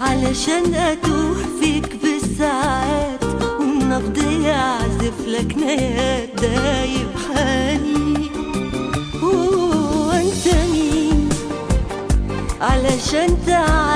علشان أتوه فيك بالساعات، والنبض يعزف لك نيات دايب حالي. وانت مين علشان تعالي